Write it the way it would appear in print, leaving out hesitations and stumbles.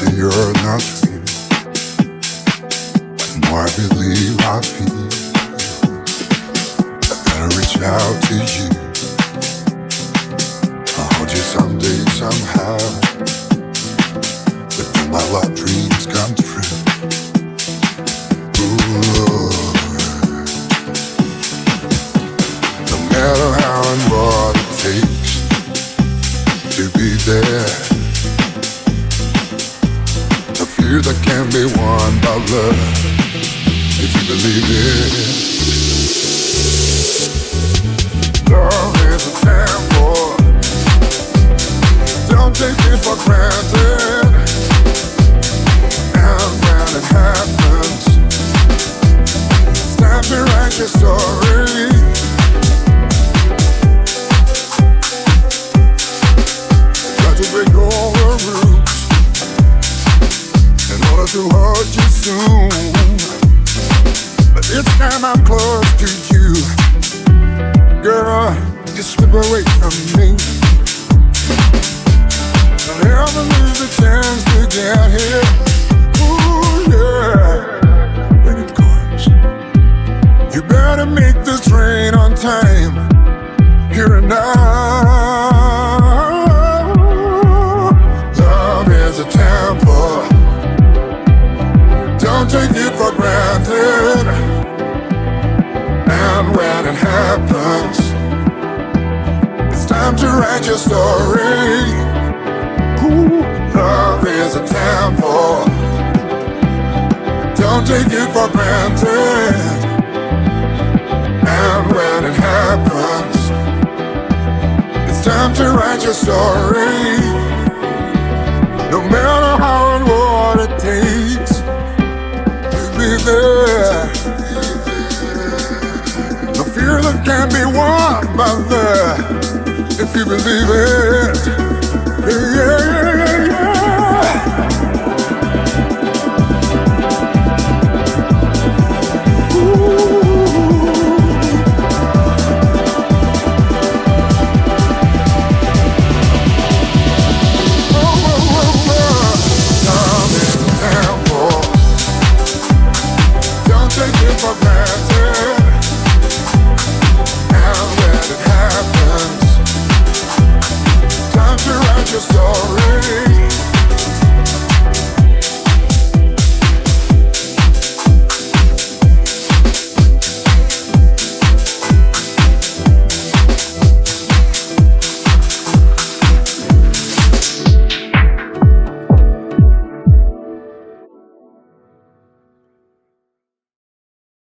say you're not real. The more I believe I feel, I gotta reach out to you. I'll hold you someday, somehow. But then my love dreams come true. Ooh, Lord. No matter how and what it takes to be there, the fear that can be won by love, if you believe it. Love is a temple, don't take it for granted. And when it happens, it's time to write your story. Try to break all the rules in order to hold you soon, but this time I'm close to you. Girl, just slip away from me. Don't ever lose a chance to get here. Ooh, yeah. When it comes, you better make this train on time, here and now. Love is a temple, don't take it for granted. And when it happens, it's time to write your story. Ooh, love is a temple, don't take it for granted. And when it happens, it's time to write your story. No matter how and what it takes to be there, the fear that can be won by love, if you believe it.